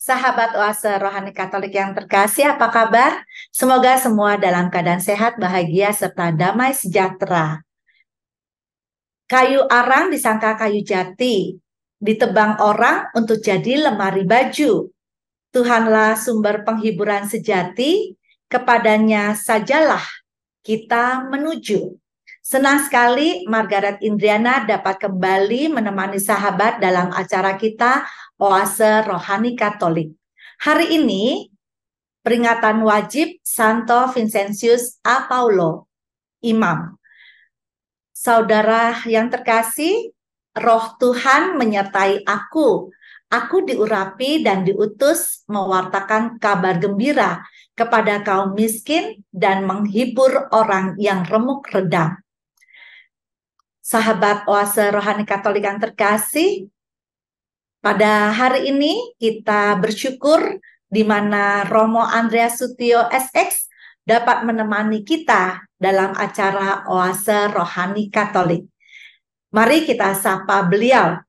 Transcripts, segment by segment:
Sahabat Oase Rohani Katolik yang terkasih, apa kabar? Semoga semua dalam keadaan sehat, bahagia, serta damai sejahtera. Kayu arang disangka kayu jati, ditebang orang untuk jadi lemari baju. Tuhanlah sumber penghiburan sejati, kepadanya sajalah kita menuju. Senang sekali Margaret Indriana dapat kembali menemani sahabat dalam acara kita Oase Rohani Katolik. Hari ini peringatan wajib Santo Vincentius A. Paulo, Imam. Saudara yang terkasih, Roh Tuhan menyertai aku. Aku diurapi dan diutus mewartakan kabar gembira kepada kaum miskin dan menghibur orang yang remuk redam. Sahabat Oase Rohani Katolik yang terkasih, pada hari ini kita bersyukur di mana Romo Andreas Sutio SX dapat menemani kita dalam acara Oase Rohani Katolik. Mari kita sapa beliau.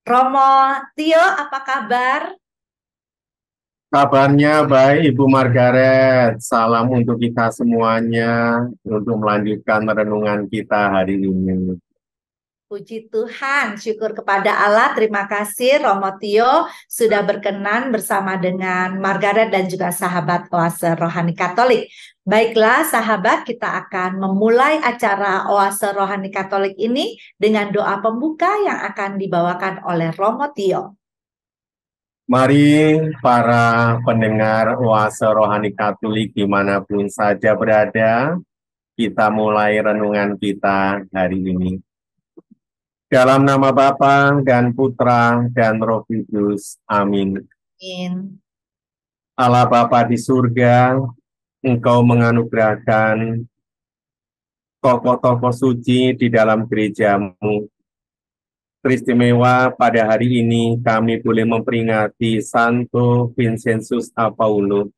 Romo Tio, apa kabar? Kabarnya baik, Ibu Margaret. Salam untuk kita semuanya untuk melanjutkan renungan kita hari ini. Puji Tuhan, syukur kepada Allah. Terima kasih Romo Tio sudah berkenan bersama dengan Margaret dan juga sahabat Oase Rohani Katolik. Baiklah sahabat, kita akan memulai acara Oase Rohani Katolik ini dengan doa pembuka yang akan dibawakan oleh Romo Tio. Mari para pendengar Oase Rohani Katolik dimanapun saja berada, kita mulai renungan kita hari ini. Dalam nama Bapa dan Putra dan Roh Kudus. Amin. Amin. Allah Bapa di surga, Engkau menganugerahkan tokoh-tokoh suci di dalam gerejamu. Teristimewa pada hari ini kami boleh memperingati Santo Vincentius A. Paulo,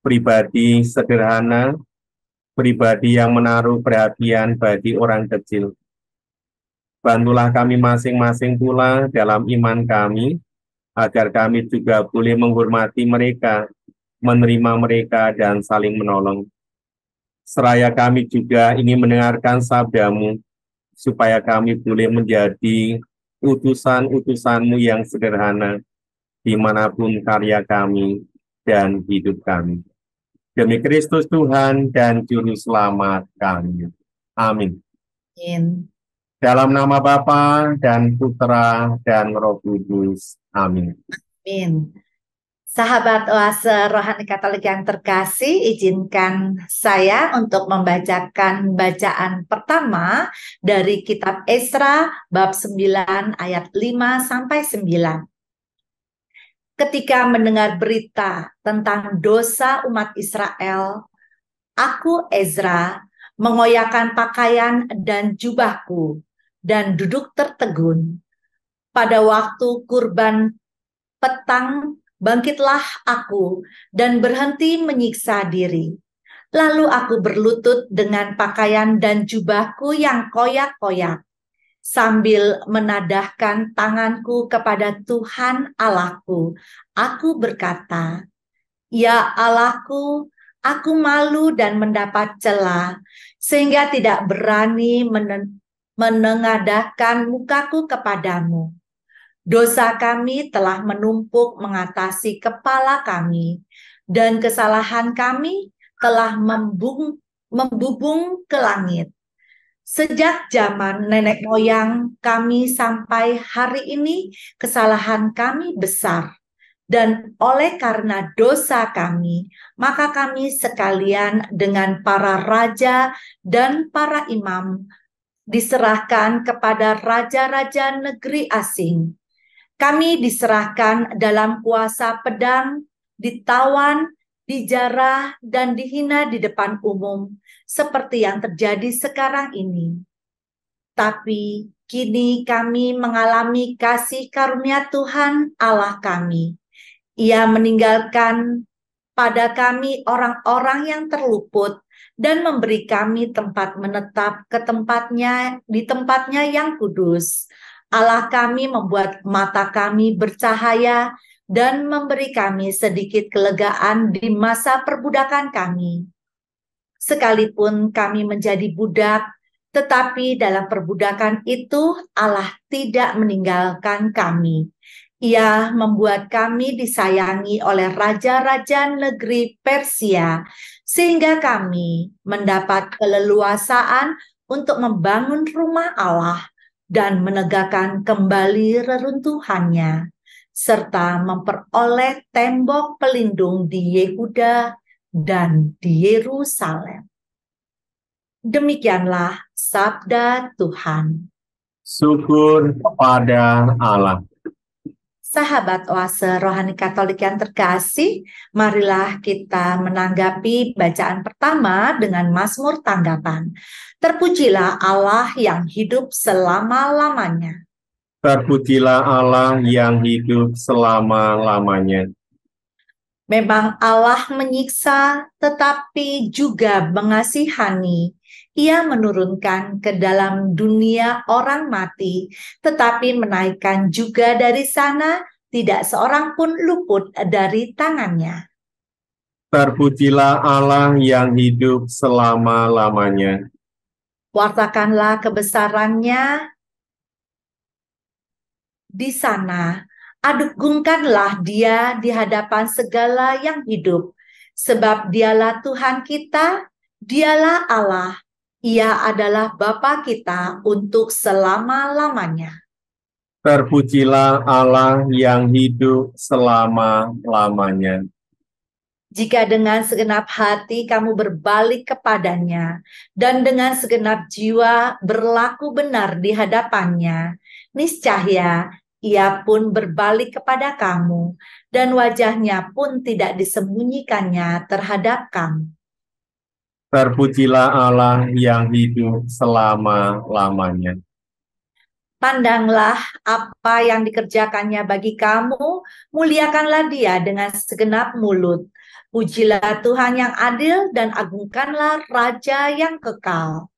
pribadi sederhana, pribadi yang menaruh perhatian bagi orang kecil. Bantulah kami masing-masing pula dalam iman kami, agar kami juga boleh menghormati mereka, menerima mereka, dan saling menolong. Seraya kami juga ingin mendengarkan sabdamu, supaya kami boleh menjadi utusan-utusanmu yang sederhana, dimanapun karya kami dan hidup kami. Demi Kristus Tuhan dan Juru Selamat kami. Amin. Amin. Dalam nama Bapa dan Putra dan Roh Kudus. Amin. Amin. Sahabat Oase Rohani Katolik yang terkasih, izinkan saya untuk membacakan bacaan pertama dari kitab Esra bab 9 ayat 5 sampai 9. Ketika mendengar berita tentang dosa umat Israel, aku Ezra mengoyakkan pakaian dan jubahku dan duduk tertegun. Pada waktu kurban petang, bangkitlah aku dan berhenti menyiksa diri. Lalu aku berlutut dengan pakaian dan jubahku yang koyak-koyak, sambil menadahkan tanganku kepada Tuhan Allahku. Aku berkata, "Ya Allahku, aku malu dan mendapat cela, sehingga tidak berani menengadahkan mukaku kepadamu. Dosa kami telah menumpuk mengatasi kepala kami, dan kesalahan kami telah membubung ke langit. Sejak zaman nenek moyang kami sampai hari ini, kesalahan kami besar. Dan oleh karena dosa kami, maka kami sekalian dengan para raja dan para imam diserahkan kepada raja-raja negeri asing. Kami diserahkan dalam kuasa pedang, ditawan, dijarah, dan dihina di depan umum, seperti yang terjadi sekarang ini. Tapi kini kami mengalami kasih karunia Tuhan Allah kami. Ia meninggalkan pada kami orang-orang yang terluput dan memberi kami tempat menetap di tempatnya yang kudus. Allah kami membuat mata kami bercahaya dan memberi kami sedikit kelegaan di masa perbudakan kami. Sekalipun kami menjadi budak, tetapi dalam perbudakan itu Allah tidak meninggalkan kami. Ia membuat kami disayangi oleh raja-raja negeri Persia, sehingga kami mendapat keleluasaan untuk membangun rumah Allah dan menegakkan kembali reruntuhannya, serta memperoleh tembok pelindung di Yehuda dan di Yerusalem. Demikianlah sabda Tuhan. Syukur kepada Allah. Sahabat Oase Rohani Katolik yang terkasih, marilah kita menanggapi bacaan pertama dengan Mazmur tanggapan. Terpujilah Allah yang hidup selama-lamanya. Terpujilah Allah yang hidup selama-lamanya. Memang Allah menyiksa tetapi juga mengasihani. Ia menurunkan ke dalam dunia orang mati, tetapi menaikkan juga dari sana, tidak seorang pun luput dari tangannya. Terpujilah Allah yang hidup selama-lamanya. Wartakanlah kebesarannya di sana. Adugungkanlah dia di hadapan segala yang hidup. Sebab dialah Tuhan kita, dialah Allah. Ia adalah Bapa kita untuk selama-lamanya. Terpujilah Allah yang hidup selama-lamanya. Jika dengan segenap hati kamu berbalik kepadanya, dan dengan segenap jiwa berlaku benar di hadapannya, niscaya ia pun berbalik kepada kamu, dan wajahnya pun tidak disembunyikannya terhadap kamu. Terpujilah Allah yang hidup selama-lamanya. Pandanglah apa yang dikerjakannya bagi kamu, muliakanlah dia dengan segenap mulut. Pujilah Tuhan yang adil dan agungkanlah Raja yang kekal.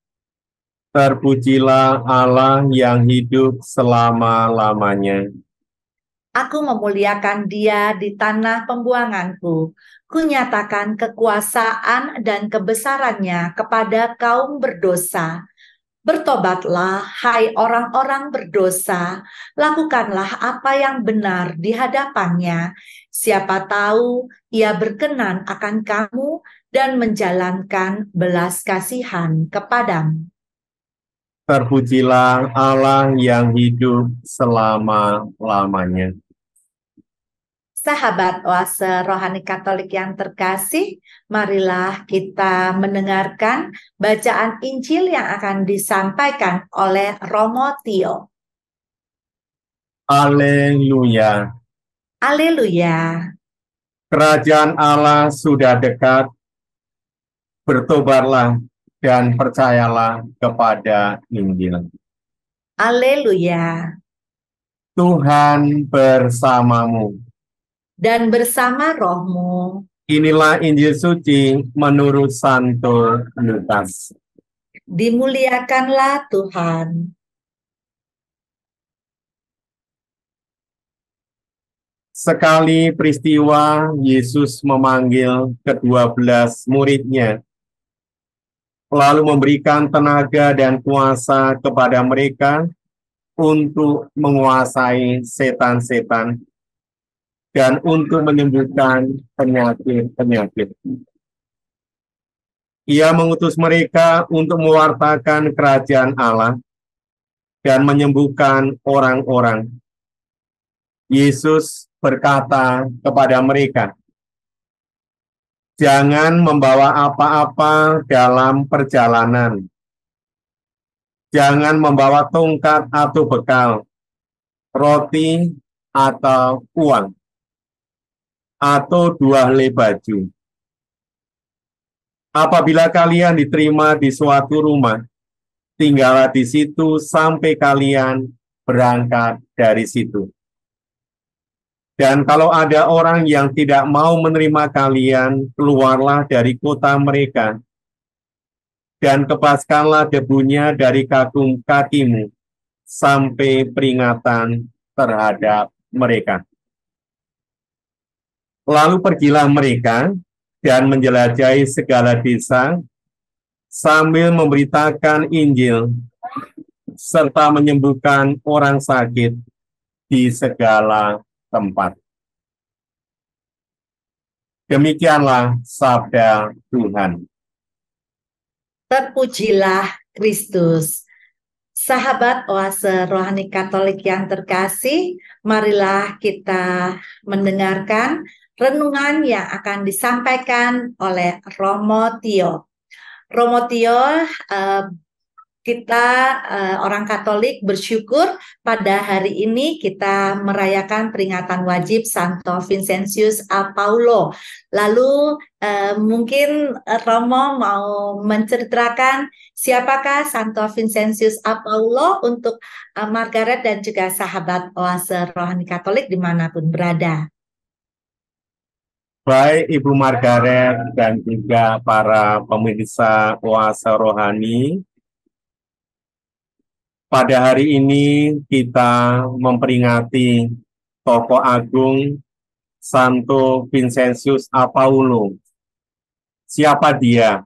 Terpujilah Allah yang hidup selama-lamanya. Aku memuliakan dia di tanah pembuanganku. Kunyatakan kekuasaan dan kebesarannya kepada kaum berdosa. Bertobatlah, hai orang-orang berdosa, lakukanlah apa yang benar di hadapannya. Siapa tahu ia berkenan akan kamu dan menjalankan belas kasihan kepadamu. Terpujilah Allah yang hidup selama-lamanya. Sahabat Oase Rohani Katolik yang terkasih, marilah kita mendengarkan bacaan Injil yang akan disampaikan oleh Romo Tio. Haleluya. Haleluya. Kerajaan Allah sudah dekat. Bertobatlah dan percayalah kepada Injil. Haleluya. Tuhan bersamamu. Dan bersama rohmu. Inilah Injil suci menurut Santo Lukas. Dimuliakanlah Tuhan. Sekali peristiwa Yesus memanggil ke-12 muridnya, lalu memberikan tenaga dan kuasa kepada mereka untuk menguasai setan-setan dan untuk menyembuhkan penyakit-penyakit. Ia mengutus mereka untuk mewartakan kerajaan Allah dan menyembuhkan orang-orang. Yesus berkata kepada mereka, "Jangan membawa apa-apa dalam perjalanan. Jangan membawa tongkat atau bekal, roti atau uang, atau 2 helai baju. Apabila kalian diterima di suatu rumah, tinggallah di situ sampai kalian berangkat dari situ. Dan kalau ada orang yang tidak mau menerima kalian, keluarlah dari kota mereka, dan kepaskanlah debunya dari kakimu, sampai peringatan terhadap mereka." Lalu pergilah mereka dan menjelajahi segala desa sambil memberitakan Injil serta menyembuhkan orang sakit di segala tempat. Demikianlah sabda Tuhan. Terpujilah Kristus. Sahabat Oase Rohani Katolik yang terkasih, marilah kita mendengarkan renungan yang akan disampaikan oleh Romo Tio. Romo Tio, kita orang Katolik bersyukur pada hari ini kita merayakan peringatan wajib Santo Vincentius a Paulo. Lalu mungkin Romo mau menceritakan siapakah Santo Vincentius a Paulo untuk Margaret dan juga sahabat Oase Rohani Katolik dimanapun berada. Baik Ibu Margaret dan juga para pemirsa Oase Rohani, pada hari ini kita memperingati tokoh agung Santo Vincentius a Paulo. Siapa dia?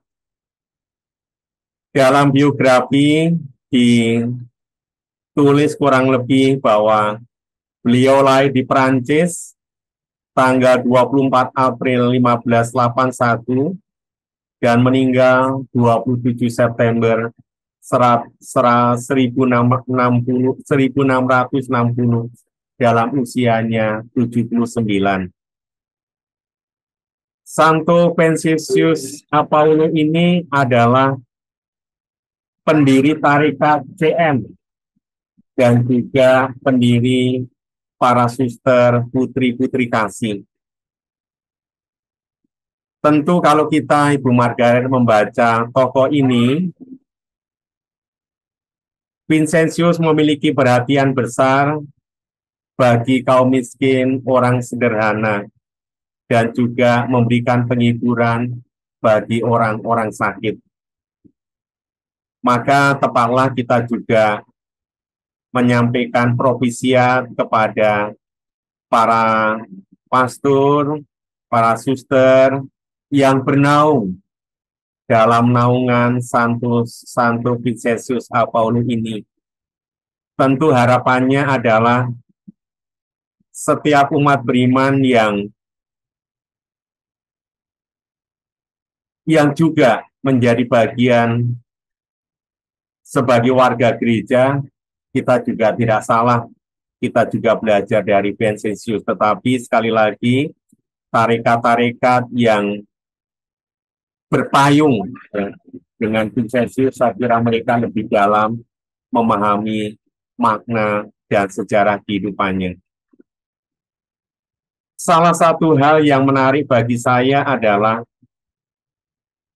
Dalam biografi ditulis kurang lebih bahwa beliau lahir di Perancis tanggal 24 April 1581 dan meninggal 27 September 1660 dalam usianya 79. Santo Vincentius a Paulo ini adalah pendiri tarekat CM dan juga pendiri para suster putri-putri kasih. Tentu kalau kita, Ibu Margaret, membaca tokoh ini, Vincentius memiliki perhatian besar bagi kaum miskin, orang sederhana, dan juga memberikan penghiburan bagi orang-orang sakit. Maka tepatlah kita juga menyampaikan propisiat kepada para pastor, para suster yang bernaung dalam naungan Santo Vincentius a Paulo ini. Tentu harapannya adalah setiap umat beriman yang juga menjadi bagian sebagai warga gereja, kita juga tidak salah, kita juga belajar dari Vincentius, tetapi sekali lagi tarekat-tarekat yang berpayung dengan Vincentius, saya kira mereka lebih dalam memahami makna dan sejarah kehidupannya. Salah satu hal yang menarik bagi saya adalah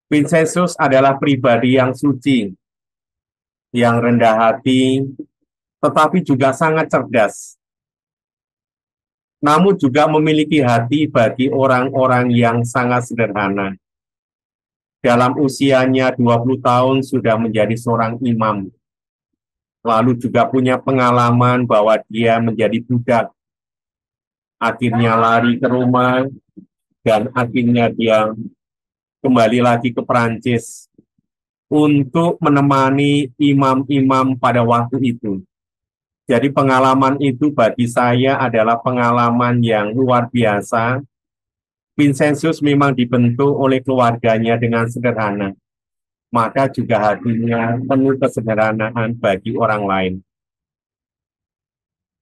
Vincentius adalah pribadi yang suci, yang rendah hati, tetapi juga sangat cerdas. Namun juga memiliki hati bagi orang-orang yang sangat sederhana. Dalam usianya 20 tahun sudah menjadi seorang imam. Lalu juga punya pengalaman bahwa dia menjadi budak. Akhirnya lari ke rumah dan akhirnya dia kembali lagi ke Perancis untuk menemani imam-imam pada waktu itu. Jadi pengalaman itu bagi saya adalah pengalaman yang luar biasa. Vincentius memang dibentuk oleh keluarganya dengan sederhana, maka juga hatinya penuh kesederhanaan bagi orang lain.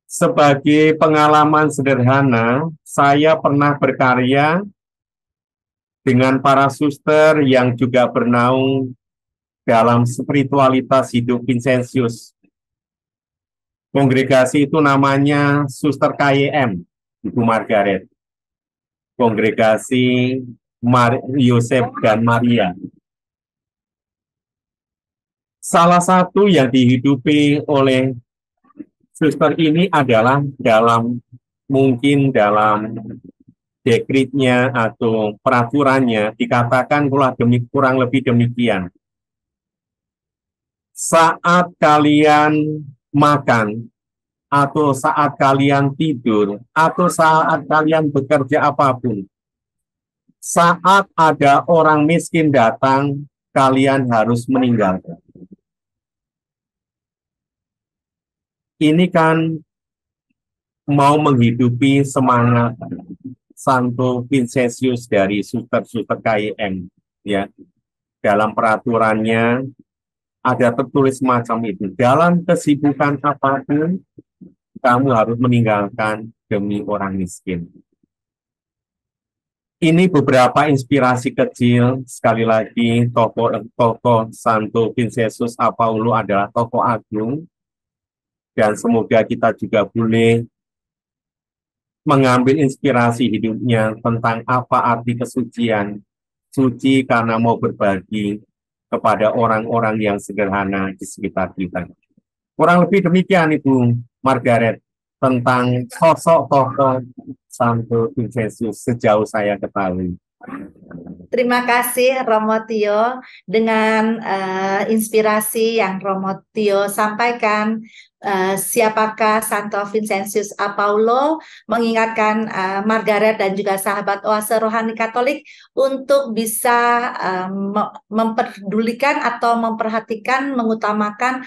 Sebagai pengalaman sederhana, saya pernah berkarya dengan para suster yang juga bernaung dalam spiritualitas hidup Vincentius. Kongregasi itu namanya Suster KYM, Ibu Margaret. Kongregasi Yosef dan Maria. Salah satu yang dihidupi oleh suster ini adalah dalam dekretnya atau peraturannya dikatakan kurang lebih demikian. Saat kalian makan, atau saat kalian tidur, atau saat kalian bekerja apapun, Saat ada orang miskin datang, kalian harus meninggalkan. Ini kan mau menghidupi semangat Santo Vincentius dari Suster-Suster KIM, ya. Dalam peraturannya ada tertulis macam itu. Dalam kesibukan apapun, kamu harus meninggalkan demi orang miskin. Ini beberapa inspirasi kecil. Sekali lagi, tokoh Santo Vincentius Apaulo adalah tokoh agung, dan semoga kita juga boleh mengambil inspirasi hidupnya tentang apa arti kesucian. Suci karena mau berbagi kepada orang-orang yang sederhana di sekitar kita. Kurang lebih demikian, Ibu Margaret, tentang sosok tokoh Santo Vincentius sejauh saya ketahui. Terima kasih Romo Tio, dengan inspirasi yang Romo Tio sampaikan. Siapakah Santo Vincentius Apaulo, mengingatkan Margaret dan juga sahabat Oase Rohani Katolik untuk bisa memperdulikan atau memperhatikan, mengutamakan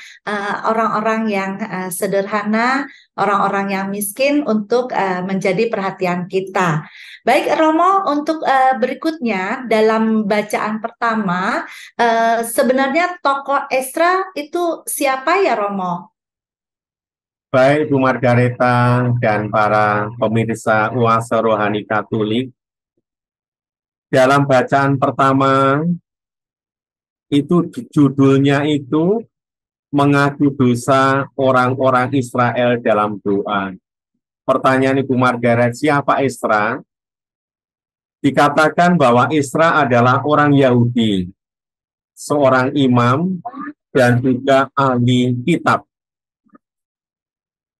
orang-orang yang sederhana, orang-orang yang miskin untuk menjadi perhatian kita. Baik Romo, untuk berikutnya dalam bacaan pertama, sebenarnya tokoh Esra itu siapa ya Romo? Baik, Bu Margareta dan para pemirsa Oase Rohani Katolik, dalam bacaan pertama itu judulnya itu mengaku dosa orang-orang Israel dalam doa. Pertanyaan Ibu Margaret, siapa Esra? Dikatakan bahwa Esra adalah orang Yahudi, seorang imam dan juga ahli kitab.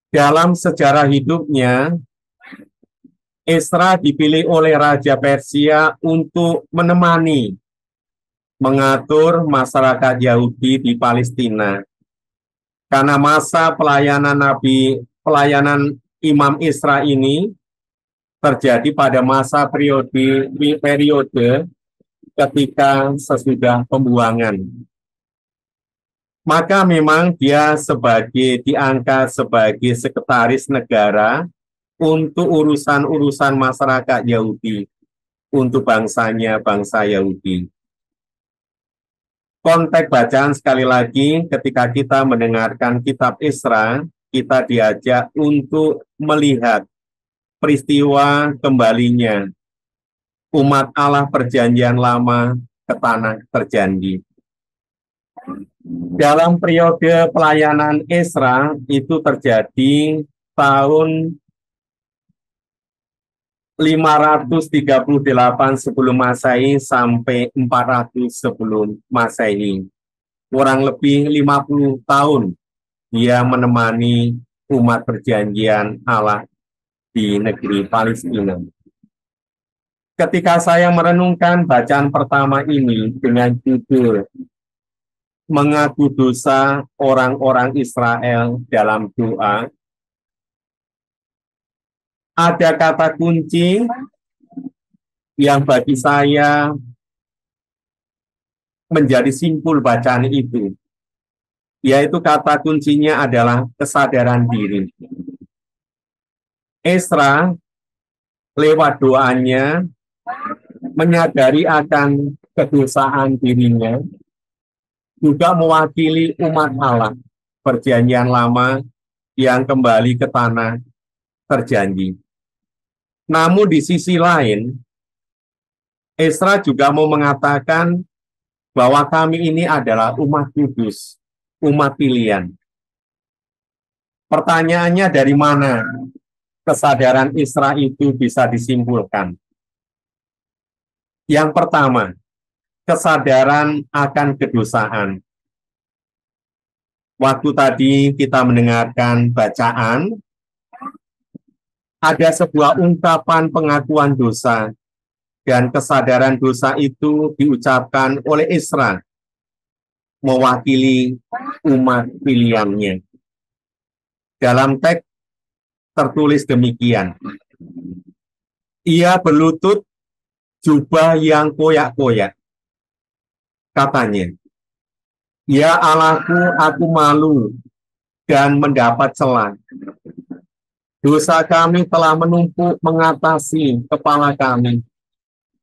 Dalam sejarah hidupnya, Esra dipilih oleh Raja Persia untuk menemani, mengatur masyarakat Yahudi di Palestina. Karena masa pelayanan Imam Esra ini terjadi pada masa periode ketika sesudah pembuangan. Maka memang dia diangkat sebagai sekretaris negara untuk urusan-urusan masyarakat Yahudi, untuk bangsa Yahudi. Konteks bacaan sekali lagi, ketika kita mendengarkan kitab Esra, kita diajak untuk melihat peristiwa kembalinya umat Allah perjanjian lama ke tanah terjanji. Dalam periode pelayanan Esra itu terjadi tahun 538 sebelum Masehi sampai 400 sebelum Masehi. Kurang lebih 50 tahun dia menemani umat perjanjian Allah di negeri Palestina. Ketika saya merenungkan bacaan pertama ini dengan judul mengaku dosa orang-orang Israel dalam doa, ada kata kunci yang bagi saya menjadi simpul bacaan itu, yaitu kata kuncinya adalah kesadaran diri. Esra lewat doanya menyadari akan kedosaan dirinya, juga mewakili umat Allah perjanjian lama yang kembali ke tanah terjanji. Namun di sisi lain, Esra juga mau mengatakan bahwa kami ini adalah umat kudus, umat pilihan. Pertanyaannya, dari mana kesadaran Esra itu bisa disimpulkan? Yang pertama, kesadaran akan kedosaan. Waktu tadi kita mendengarkan bacaan, ada sebuah ungkapan pengakuan dosa, dan kesadaran dosa itu diucapkan oleh Esra, mewakili umat pilihannya. Dalam teks tertulis demikian, ia berlutut jubah yang koyak-koyak. Katanya, "Ya Allahku, aku malu dan mendapat celah. Dosa kami telah menumpuk mengatasi kepala kami,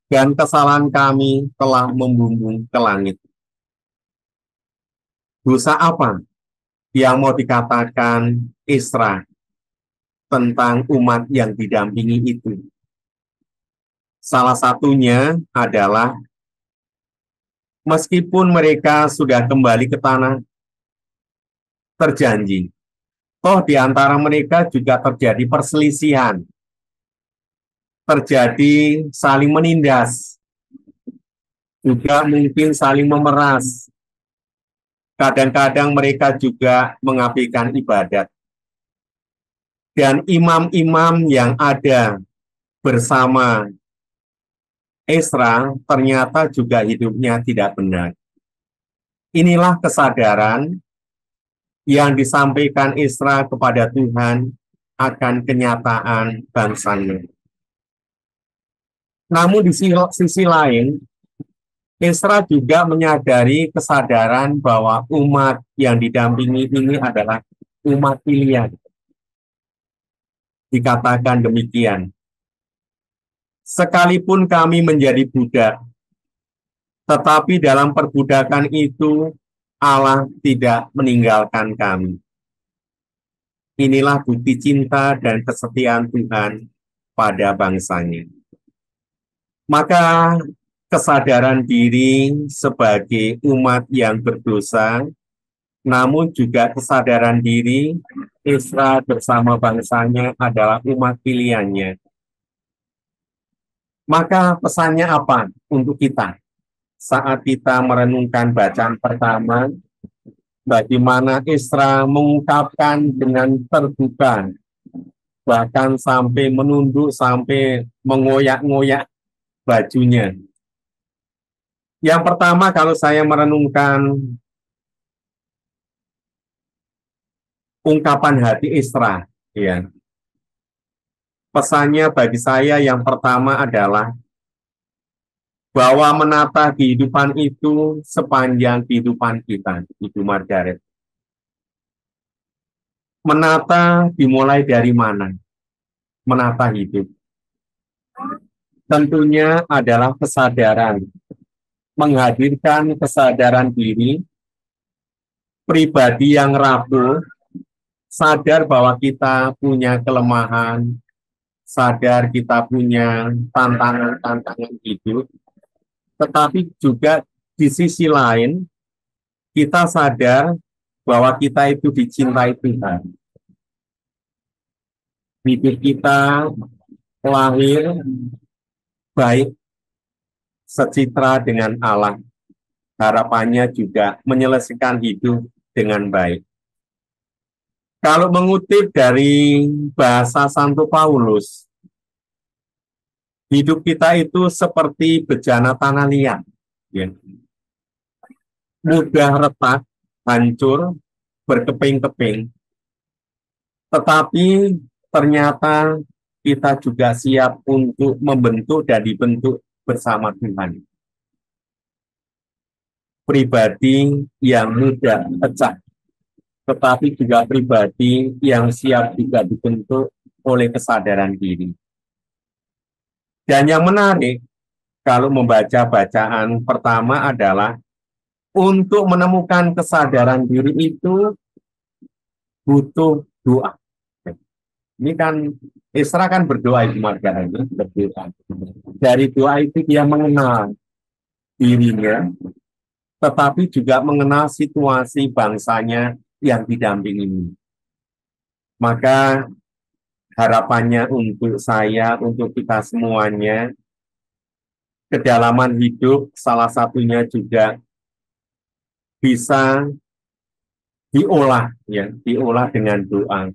dan kesalahan kami telah membumbung ke langit." Dosa apa yang mau dikatakan Isra tentang umat yang didampingi itu? Salah satunya adalah meskipun mereka sudah kembali ke tanah terjanji, toh di antara mereka juga terjadi perselisihan, terjadi saling menindas, juga mungkin saling memeras. Kadang-kadang mereka juga mengabaikan ibadat. Dan imam-imam yang ada bersama Esra ternyata juga hidupnya tidak benar. Inilah kesadaran yang disampaikan Esra kepada Tuhan akan kenyataan bangsanya. Namun di sisi lain, Esra juga menyadari kesadaran bahwa umat yang didampingi ini adalah umat pilihan. Dikatakan demikian, sekalipun kami menjadi budak, tetapi dalam perbudakan itu Allah tidak meninggalkan kami. Inilah bukti cinta dan kesetiaan Tuhan pada bangsanya. Maka kesadaran diri sebagai umat yang berdosa, namun juga kesadaran diri Isra bersama bangsanya adalah umat pilihannya. Maka pesannya apa untuk kita? Saat kita merenungkan bacaan pertama, bagaimana Isra mengungkapkan dengan terbuka, bahkan sampai menunduk, sampai mengoyak-ngoyak bajunya. Yang pertama, kalau saya merenungkan ungkapan hati Isra, ya, pesannya bagi saya yang pertama adalah bahwa menata kehidupan itu sepanjang kehidupan kita, Ibu Margaret. Menata dimulai dari mana? Menata hidup. Tentunya adalah kesadaran, menghadirkan kesadaran diri, pribadi yang rapuh, sadar bahwa kita punya kelemahan, sadar kita punya tantangan-tantangan hidup, tetapi juga di sisi lain, kita sadar bahwa kita itu dicintai Tuhan. Hidup kita lahir baik, secitra dengan Allah. Harapannya juga menyelesaikan hidup dengan baik. Kalau mengutip dari bahasa Santo Paulus, hidup kita itu seperti bejana tanah liat, ya. Mudah retak, hancur, berkeping-keping. Tetapi ternyata kita juga siap untuk membentuk dan dibentuk bersama Tuhan. Pribadi yang mudah pecah, tetapi juga pribadi yang siap juga dibentuk oleh kesadaran diri. Dan yang menarik, kalau membaca bacaan pertama adalah untuk menemukan kesadaran diri itu butuh doa. Ini kan Isra kan berdoa, Ibu Margaret, berdoa. Dari doa itu dia mengenal dirinya, tetapi juga mengenal situasi bangsanya yang didampingi. Maka harapannya untuk saya, untuk kita semuanya, kedalaman hidup salah satunya juga bisa diolah, ya, diolah dengan doa.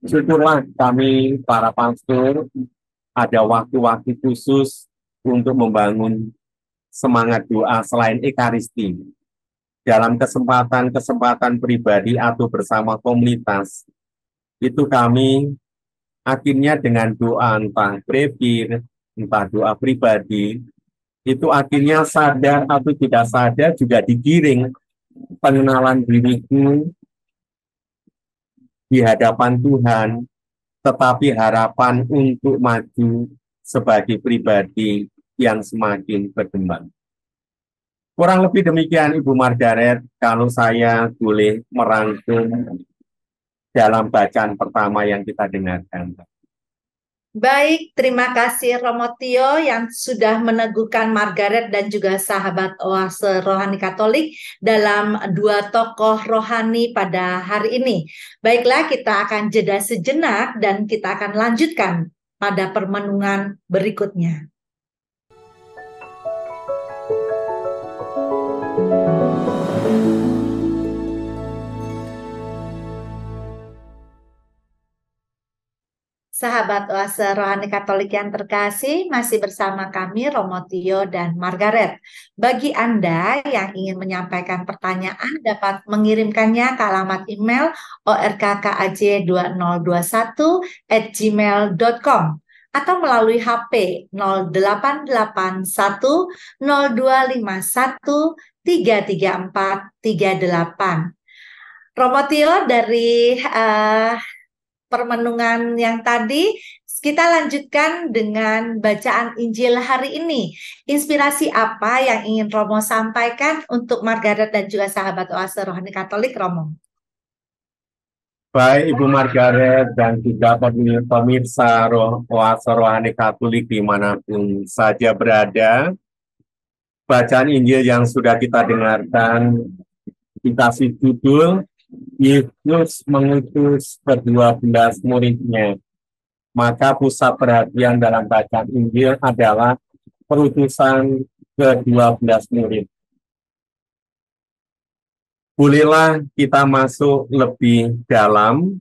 Syukurlah kami para pastor ada waktu-waktu khusus untuk membangun semangat doa selain Ekaristi. Dalam kesempatan-kesempatan pribadi atau bersama komunitas, itu kami akhirnya dengan doa entah brevir, entah doa pribadi, itu akhirnya sadar atau tidak sadar juga digiring pengenalan diriku di hadapan Tuhan, tetapi harapan untuk maju sebagai pribadi yang semakin berkembang. Kurang lebih demikian Ibu Margaret, kalau saya boleh merangkum dalam bacaan pertama yang kita dengarkan. Baik, terima kasih Romo Tio yang sudah meneguhkan Margaret dan juga sahabat Oase Rohani Katolik dalam dua tokoh rohani pada hari ini. Baiklah, kita akan jeda sejenak dan kita akan lanjutkan pada permenungan berikutnya. Sahabat Oase Rohani Katolik yang terkasih, masih bersama kami Romo Tio dan Margaret. Bagi Anda yang ingin menyampaikan pertanyaan dapat mengirimkannya ke alamat email orkkaj2021@gmail.com atau melalui HP 0881 0251 33438. Romo Tio dari permenungan yang tadi, kita lanjutkan dengan bacaan Injil hari ini. Inspirasi apa yang ingin Romo sampaikan untuk Margaret dan juga sahabat Oase Rohani Katolik, Romo? Baik Ibu Margaret dan juga pemirsa Oase Rohani Katolik dimanapun saja berada, bacaan Injil yang sudah kita dengarkan dikasih judul Yesus mengutus ke-12 muridnya. Maka pusat perhatian dalam bacaan Injil adalah perutusan ke-12 murid. Bolehlah kita masuk lebih dalam.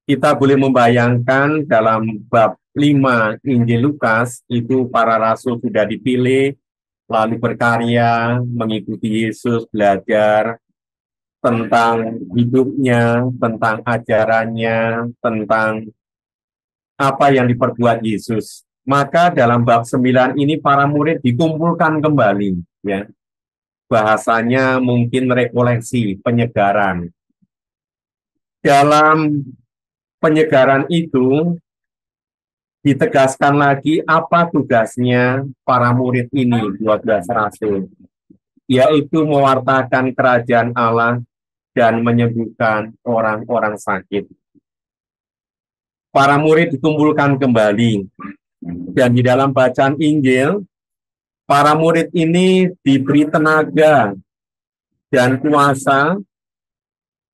Kita boleh membayangkan dalam bab 5 Injil Lukas, itu para rasul sudah dipilih, lalu berkarya, mengikuti Yesus, belajar tentang hidupnya, tentang ajarannya, tentang apa yang diperbuat Yesus. Maka dalam bab 9 ini para murid dikumpulkan kembali, ya. Bahasanya mungkin rekoleksi, penyegaran. Dalam penyegaran itu ditegaskan lagi apa tugasnya para murid ini, 12 rasul, yaitu mewartakan kerajaan Allah dan menyembuhkan orang-orang sakit. Para murid dikumpulkan kembali, dan di dalam bacaan Injil, para murid ini diberi tenaga dan kuasa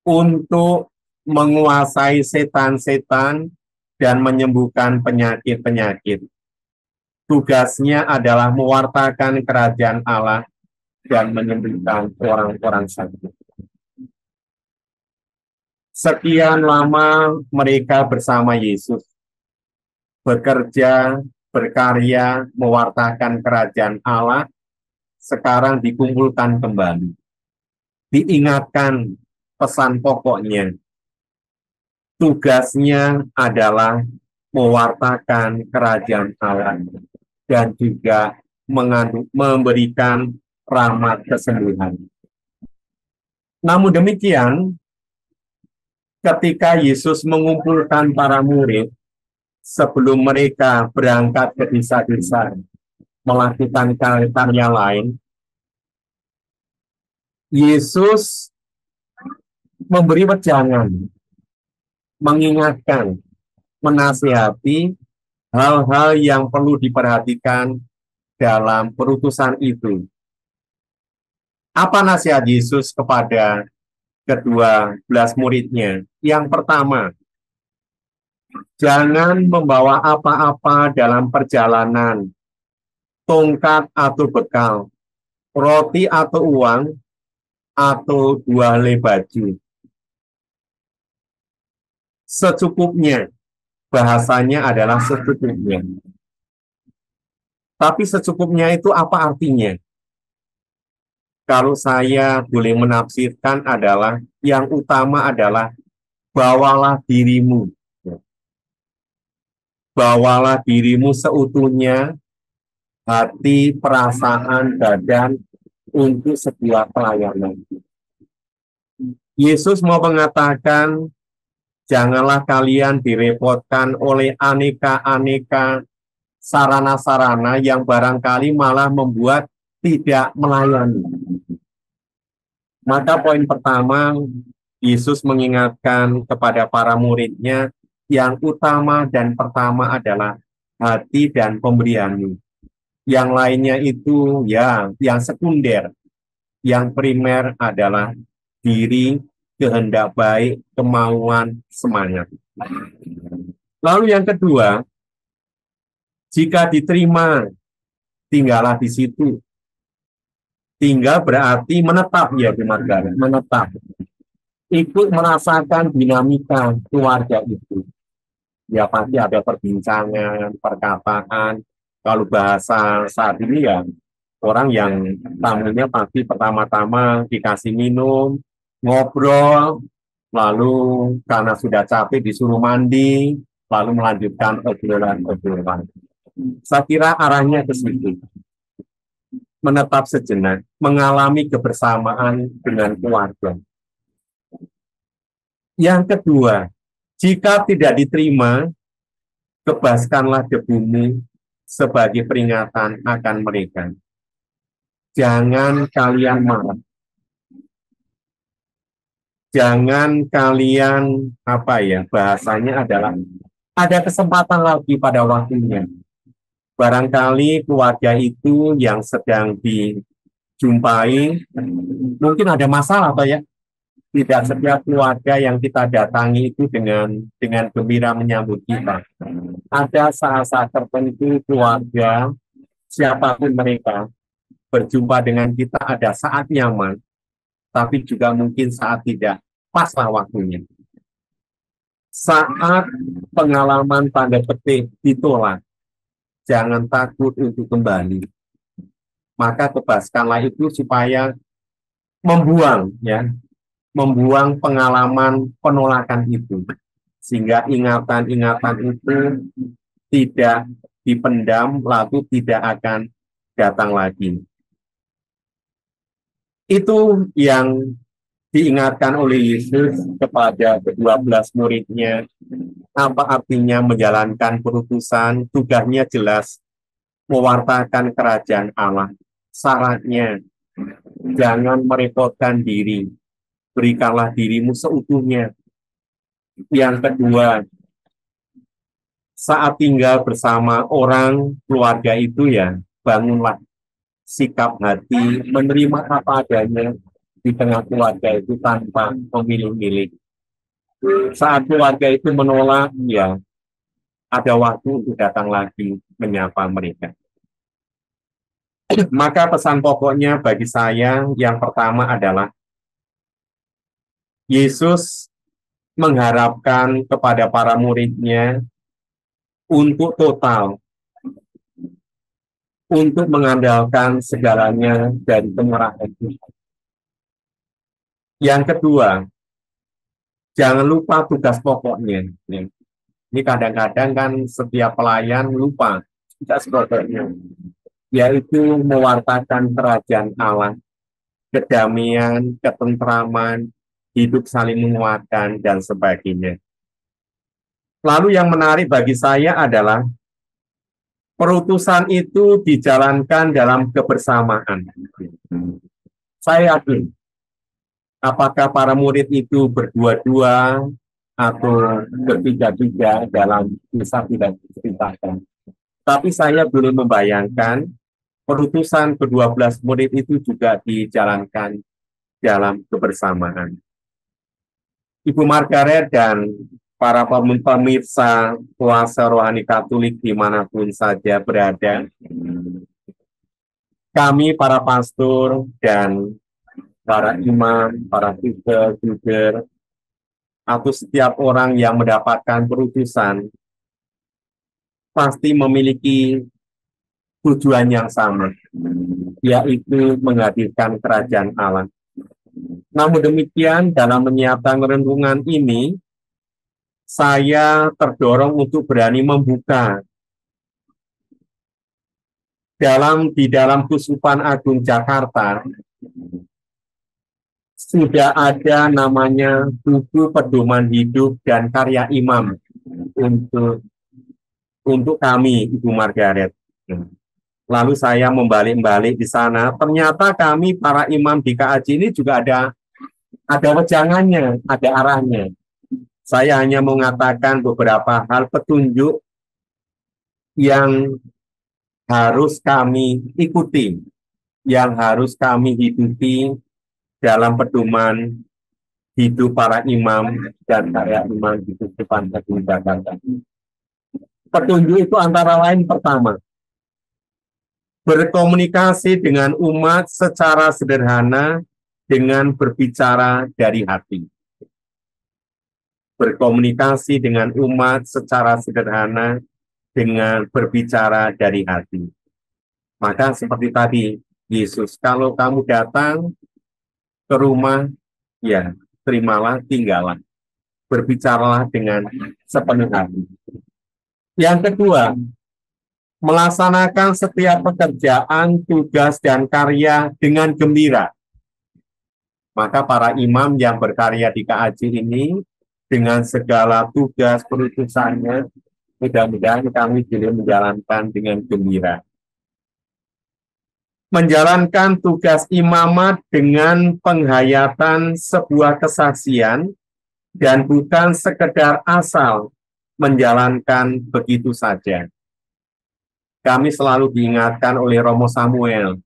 untuk menguasai setan-setan dan menyembuhkan penyakit-penyakit. Tugasnya adalah mewartakan kerajaan Allah dan menyembuhkan orang-orang sakit. Sekian lama mereka bersama Yesus, bekerja, berkarya, mewartakan kerajaan Allah, sekarang dikumpulkan kembali. Diingatkan pesan pokoknya. Tugasnya adalah mewartakan kerajaan Allah dan juga memberikan rahmat kesembuhan. Namun demikian, ketika Yesus mengumpulkan para murid, sebelum mereka berangkat ke desa-desa melakukan karya lain, Yesus memberi wejangan, mengingatkan, menasihati hal-hal yang perlu diperhatikan dalam perutusan itu. Apa nasihat Yesus kepada ke-12 muridnya? Yang pertama, jangan membawa apa-apa dalam perjalanan, tongkat atau bekal, roti atau uang, atau 2 helai baju. Secukupnya, bahasanya adalah secukupnya. Tapi secukupnya itu apa artinya? Kalau saya boleh menafsirkan adalah, yang utama adalah bawalah dirimu. bawalah dirimu seutuhnya, hati, perasaan, badan, untuk sebuah pelayanan. Yesus mau mengatakan, janganlah kalian direpotkan oleh aneka-aneka sarana-sarana yang barangkali malah membuat tidak melayani. Maka poin pertama, Yesus mengingatkan kepada para muridnya, yang utama dan pertama adalah hati dan pemberianmu. Yang lainnya itu ya, yang sekunder. Yang primer adalah diri, kehendak baik, kemauan, semangat. Lalu yang kedua, jika diterima, tinggallah di situ. Tinggal berarti menetap ya di Margaret, menetap. Ikut merasakan dinamika keluarga itu. Ya pasti ada perbincangan, perkataan. Kalau bahasa saat ini ya, orang yang tamunya pasti pertama-tama dikasih minum, ngobrol, lalu karena sudah capek disuruh mandi, lalu melanjutkan obrolan-obrolan. Saya kira arahnya ke situ. Menetap sejenak, mengalami kebersamaan dengan keluarga. Yang kedua, jika tidak diterima, kebaskanlah debumu sebagai peringatan akan mereka. Jangan kalian marah. Jangan kalian, bahasanya adalah, ada kesempatan lagi pada waktunya. Barangkali keluarga itu yang sedang dijumpai, mungkin ada masalah, ya. Tidak setiap keluarga yang kita datangi itu dengan gembira menyambut kita. Ada saat-saat tertentu keluarga, siapapun mereka, berjumpa dengan kita ada saat nyaman, tapi juga mungkin saat tidak paslah waktunya. Saat pengalaman tanda petik ditolak, jangan takut untuk kembali. Maka kebaskanlah itu supaya membuang pengalaman penolakan itu, sehingga ingatan-ingatan itu tidak dipendam, lalu tidak akan datang lagi. Itu yang diingatkan oleh Yesus kepada ke-12 muridnya. Apa artinya menjalankan perutusan? Tugasnya jelas, mewartakan kerajaan Allah. Syaratnya, jangan merepotkan diri. Berikanlah dirimu seutuhnya. Yang kedua, saat tinggal bersama orang keluarga itu ya, bangunlah sikap hati, menerima apa adanya di tengah keluarga itu tanpa memilih-milih. Saat keluarga itu menolak, ya ada waktu untuk datang lagi menyapa mereka. Maka pesan pokoknya bagi saya yang pertama adalah Yesus mengharapkan kepada para muridnya untuk total, untuk mengandalkan segalanya dari kemurahan Tuhan. Yang kedua, jangan lupa tugas pokoknya. Ini kadang-kadang kan setiap pelayan lupa tugas pokoknya, yaitu mewartakan kerajaan Allah, kedamaian, ketentraman, hidup saling menguatkan, dan sebagainya. Lalu yang menarik bagi saya adalah perutusan itu dijalankan dalam kebersamaan. Saya yakin, apakah para murid itu berdua-dua atau bertiga-tiga dalam kisah tidak diceritakan. Tapi saya boleh membayangkan perutusan ke-12 murid itu juga dijalankan dalam kebersamaan. Ibu Margaret dan para pemirsa kuasa rohani Katolik dimanapun saja berada, kami para pastor dan para imam, para tutor, atau setiap orang yang mendapatkan perutusan pasti memiliki tujuan yang sama, yaitu menghadirkan kerajaan Allah. Namun demikian, dalam menyiapkan renungan ini, saya terdorong untuk berani membuka di dalam Keuskupan Agung Jakarta sudah ada namanya buku pedoman hidup dan karya imam untuk kami, Ibu Margaret. Lalu saya membalik-balik di sana, ternyata kami para imam di KAJ ini juga ada wejangannya, ada arahnya. Saya hanya mengatakan beberapa hal petunjuk yang harus kami ikuti, yang harus kami hidupi dalam pedoman hidup para imam dan karya imam di Keuskupan Agung Jakarta. Petunjuk itu antara lain pertama, berkomunikasi dengan umat secara sederhana dengan berbicara dari hati. Berkomunikasi dengan umat secara sederhana dengan berbicara dari hati. Maka seperti tadi, Yesus, kalau kamu datang ke rumah, ya terimalah, tinggallah. Berbicaralah dengan sepenuh hati. Yang kedua, melaksanakan setiap pekerjaan, tugas, dan karya dengan gembira. Maka para imam yang berkarya di KAJ ini, dengan segala tugas perutusannya, mudah-mudahan kami boleh menjalankan dengan gembira. Menjalankan tugas imamat dengan penghayatan sebuah kesaksian dan bukan sekedar asal menjalankan begitu saja. Kami selalu diingatkan oleh Romo Samuel,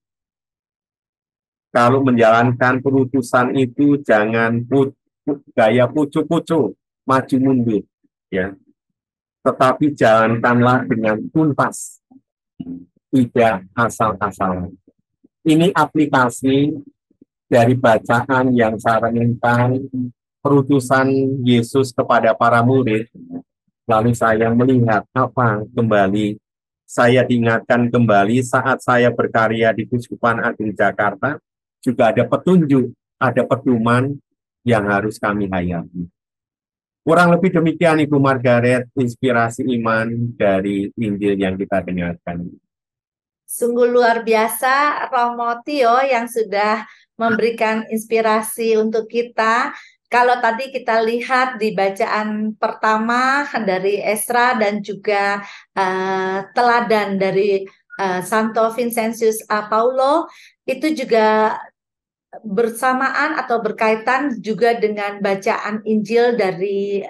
kalau menjalankan perutusan itu jangan gaya pucu-pucu, maju mundur, ya. Tetapi jalankanlah dengan tuntas, tidak asal-asalan. Ini aplikasi dari bacaan yang saya renungkan perutusan Yesus kepada para murid. Lalu saya melihat apa kembali, saya diingatkan kembali saat saya berkarya di Keuskupan Agung Jakarta, juga ada petunjuk, ada pedoman yang harus kami hayati. Kurang lebih demikian Ibu Margaret, inspirasi iman dari Injil yang kita dengarkan. Sungguh luar biasa Romo Tio yang sudah memberikan inspirasi untuk kita. Kalau tadi kita lihat di bacaan pertama dari Esra dan juga teladan dari Santo Vincentius A. Paulo, itu juga bersamaan atau berkaitan juga dengan bacaan Injil dari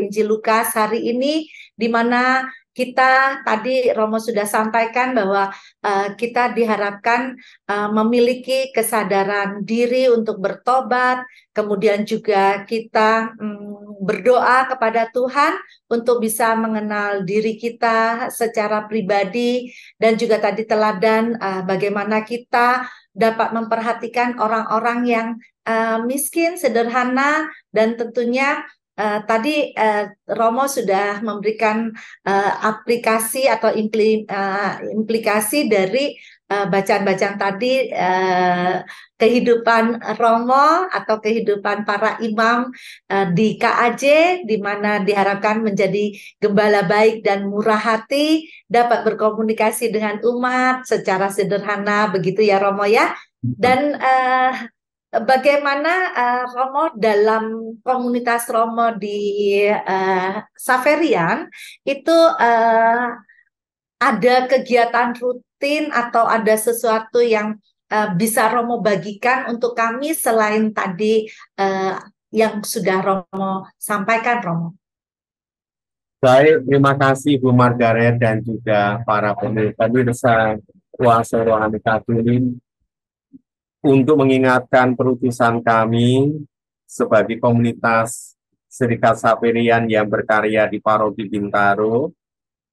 Injil Lukas hari ini, di mana kita tadi Romo sudah sampaikan bahwa kita diharapkan memiliki kesadaran diri untuk bertobat, kemudian juga kita berdoa kepada Tuhan untuk bisa mengenal diri kita secara pribadi, dan juga tadi teladan bagaimana kita dapat memperhatikan orang-orang yang miskin, sederhana, dan tentunya tadi Romo sudah memberikan aplikasi atau implikasi dari bacaan-bacaan tadi, kehidupan Romo atau kehidupan para imam di KAJ, di mana diharapkan menjadi gembala baik dan murah hati, dapat berkomunikasi dengan umat secara sederhana, begitu ya Romo ya. Dan bagaimana Romo dalam komunitas Romo di Xaverian itu ada kegiatan rutin atau ada sesuatu yang bisa Romo bagikan untuk kami selain tadi yang sudah Romo sampaikan, Romo? Baik, terima kasih Bu Margaret dan juga para pemirsa Kuasa Rohani Katolik untuk mengingatkan perutusan kami sebagai komunitas Serikat Xaverian yang berkarya di Paroki Bintaro.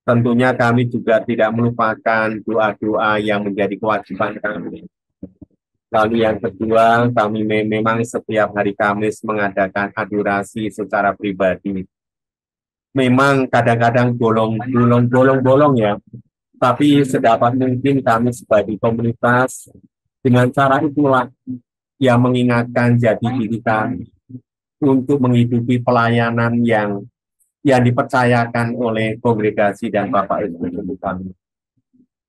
Tentunya kami juga tidak melupakan doa-doa yang menjadi kewajiban kami. Lalu yang kedua, kami memang setiap hari Kamis mengadakan adorasi secara pribadi. Memang kadang-kadang bolong ya, tapi sedapat mungkin kami sebagai komunitas dengan cara itulah yang mengingatkan jati diri kami untuk menghidupi pelayanan yang yang dipercayakan oleh kongregasi dan Bapak Ibu kami.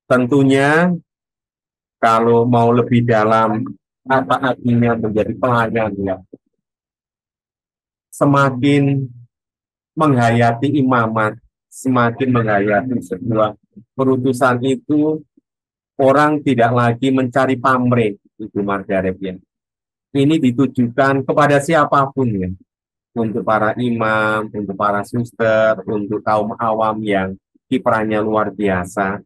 Tentunya kalau mau lebih dalam apa artinya menjadi pelayan, ya, semakin menghayati imamat, semakin menghayati sebuah perutusan itu, orang tidak lagi mencari pamrih, Ibu Margaret, ya. Ini ditujukan kepada siapapun, ya, untuk para imam, untuk para suster, untuk kaum awam yang kiprahnya luar biasa.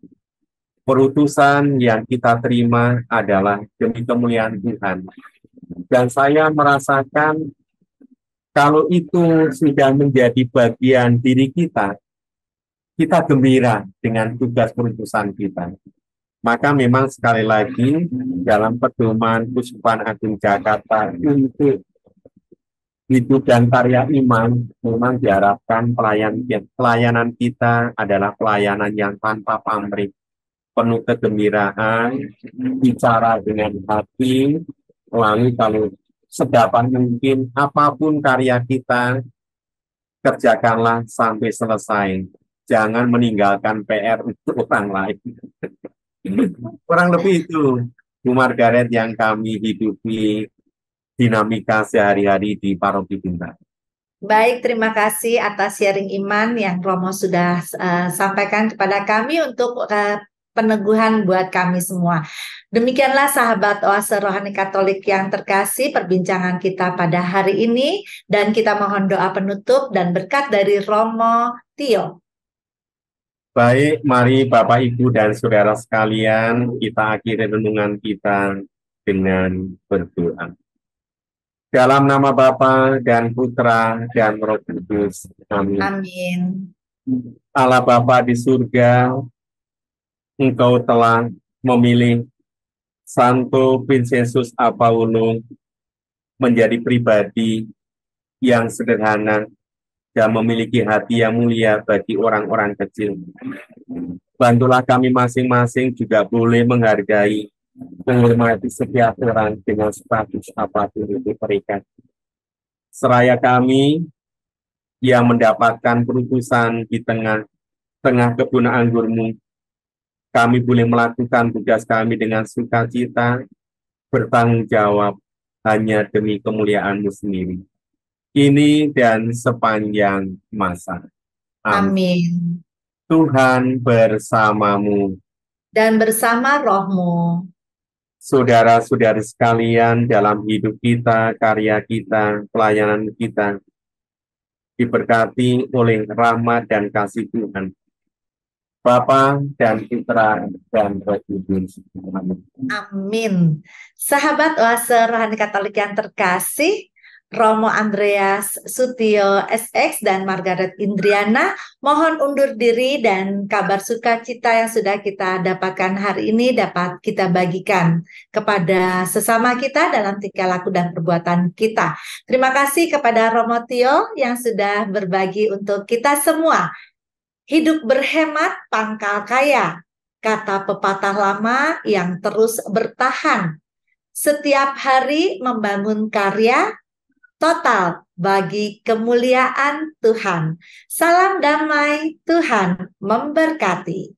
Perutusan yang kita terima adalah demi kemuliaan Tuhan. Dan saya merasakan kalau itu sudah menjadi bagian diri kita gembira dengan tugas perutusan kita. Maka memang sekali lagi dalam pedoman Kuskupan Agung Jakarta untuk hidup dan karya iman, memang diharapkan pelayanan kita adalah pelayanan yang tanpa pamrih, penuh kegembiraan, bicara dengan hati, lalu kalau sedapat mungkin apapun karya kita, kerjakanlah sampai selesai. Jangan meninggalkan PR untuk orang lain. Kurang lebih itu, Bu Margaret, yang kami hidupi dinamika sehari-hari di Paroki Bintang. Baik, terima kasih atas sharing iman yang Romo sudah sampaikan kepada kami untuk peneguhan buat kami semua. Demikianlah sahabat Oase Rohani Katolik yang terkasih, perbincangan kita pada hari ini, dan kita mohon doa penutup dan berkat dari Romo Tio. Baik, mari Bapak, Ibu, dan Saudara sekalian, kita akhiri renungan kita dengan berdoa. Dalam nama Bapa dan Putra dan Roh Kudus. Amin. Amin. Allah Bapa di surga, Engkau telah memilih Santo Vincenzus Apaulo menjadi pribadi yang sederhana dan memiliki hati yang mulia bagi orang-orang kecil. Bantulah kami masing-masing juga boleh menghargai, menghormati setiap orang dengan status apapun itu mereka. Seraya kami yang mendapatkan perutusan di tengah kebun anggurmu, kami boleh melakukan tugas kami dengan sukacita, bertanggung jawab hanya demi kemuliaan-Mu sendiri. Kini dan sepanjang masa. Amin. Tuhan bersamamu. Dan bersama rohmu. Saudara-saudari sekalian, dalam hidup kita, karya kita, pelayanan kita, diberkati oleh rahmat dan kasih Tuhan, Bapa dan Putra dan Roh Kudus. Amin. Sahabat Oase Rohani Katolik yang terkasih, Romo Andreas Sutio SX dan Margaret Indriana mohon undur diri, dan kabar sukacita yang sudah kita dapatkan hari ini dapat kita bagikan kepada sesama kita dalam tingkah laku dan perbuatan kita. Terima kasih kepada Romo Tio yang sudah berbagi untuk kita semua. Hidup berhemat pangkal kaya, kata pepatah lama yang terus bertahan. Setiap hari membangun karya total bagi kemuliaan Tuhan. Salam damai, Tuhan memberkati.